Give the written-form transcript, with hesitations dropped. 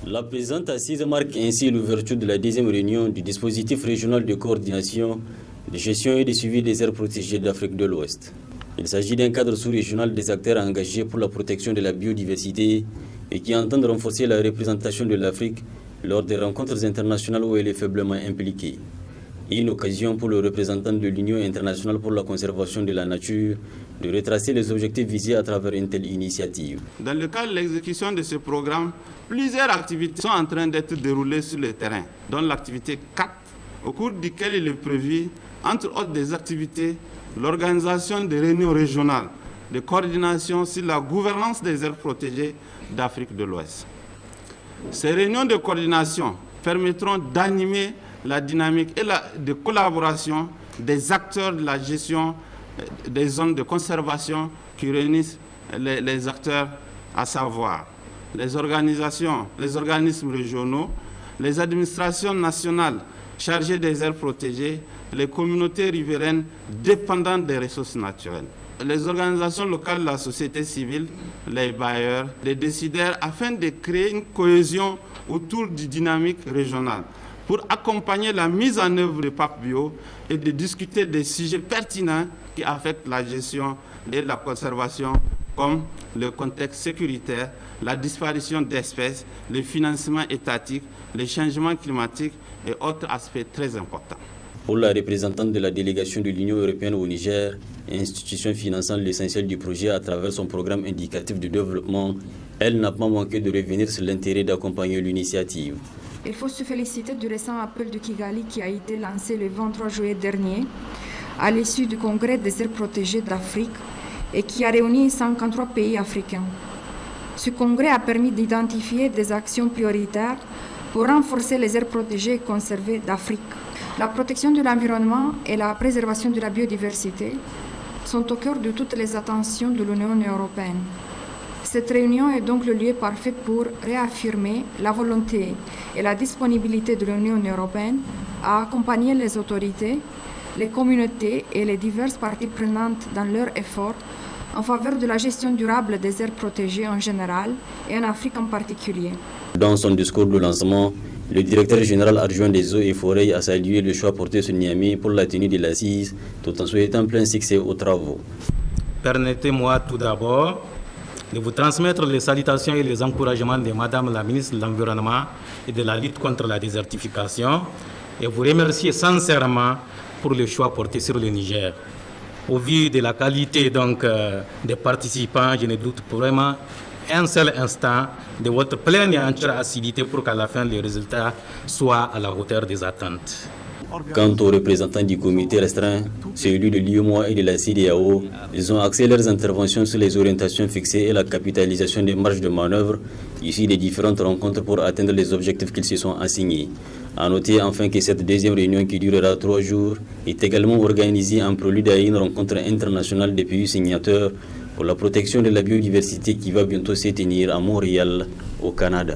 La présente assise marque ainsi l'ouverture de la deuxième réunion du dispositif régional de coordination, de gestion et de suivi des aires protégées d'Afrique de l'Ouest. Il s'agit d'un cadre sous-régional des acteurs engagés pour la protection de la biodiversité et qui entendent renforcer la représentation de l'Afrique lors des rencontres internationales où elle est faiblement impliquée. Une occasion pour le représentant de l'Union internationale pour la conservation de la nature de retracer les objectifs visés à travers une telle initiative. Dans le cadre de l'exécution de ce programme, plusieurs activités sont en train d'être déroulées sur le terrain, dont l'activité 4, au cours duquel il est prévu, entre autres des activités, l'organisation de réunions régionales de coordination sur la gouvernance des aires protégées d'Afrique de l'Ouest. Ces réunions de coordination permettront d'animer la dynamique et de collaboration des acteurs de la gestion des zones de conservation qui réunissent les acteurs, à savoir les organismes régionaux, les administrations nationales chargées des aires protégées, les communautés riveraines dépendantes des ressources naturelles, les organisations locales de la société civile, les bailleurs, les décideurs, afin de créer une cohésion autour du dynamique régional pour accompagner la mise en œuvre du PAP Bio et de discuter des sujets pertinents qui affectent la gestion et la conservation, comme le contexte sécuritaire, la disparition d'espèces, le financement étatique, les changements climatiques et autres aspects très importants. Pour la représentante de la délégation de l'Union européenne au Niger, institution finançant l'essentiel du projet à travers son programme indicatif de développement, elle n'a pas manqué de revenir sur l'intérêt d'accompagner l'initiative. Il faut se féliciter du récent appel de Kigali qui a été lancé le 23 juillet dernier à l'issue du congrès des aires protégées d'Afrique et qui a réuni 53 pays africains. Ce congrès a permis d'identifier des actions prioritaires pour renforcer les aires protégées et conservées d'Afrique. La protection de l'environnement et la préservation de la biodiversité sont au cœur de toutes les attentions de l'Union européenne. Cette réunion est donc le lieu parfait pour réaffirmer la volonté et la disponibilité de l'Union européenne à accompagner les autorités, les communautés et les diverses parties prenantes dans leurs efforts en faveur de la gestion durable des aires protégées en général et en Afrique en particulier. Dans son discours de lancement, le directeur général adjoint des eaux et forêts a salué le choix porté sur Niamey pour la tenue de l'assise, tout en souhaitant plein succès aux travaux. Permettez-moi tout d'abord de vous transmettre les salutations et les encouragements de Madame la ministre de l'Environnement et de la lutte contre la désertification et vous remercier sincèrement pour le choix porté sur le Niger. Au vu de la qualité des participants, je ne doute vraiment un seul instant de votre pleine et entière assiduité pour qu'à la fin, le résultat soit à la hauteur des attentes. Quant aux représentants du comité restreint, celui de l'UEMOA et de la CEDEAO, ils ont axé leurs interventions sur les orientations fixées et la capitalisation des marges de manœuvre issues des différentes rencontres pour atteindre les objectifs qu'ils se sont assignés. A noter enfin que cette deuxième réunion qui durera 3 jours est également organisée en prélude à une rencontre internationale des pays signataires pour la protection de la biodiversité qui va bientôt se tenir à Montréal, au Canada.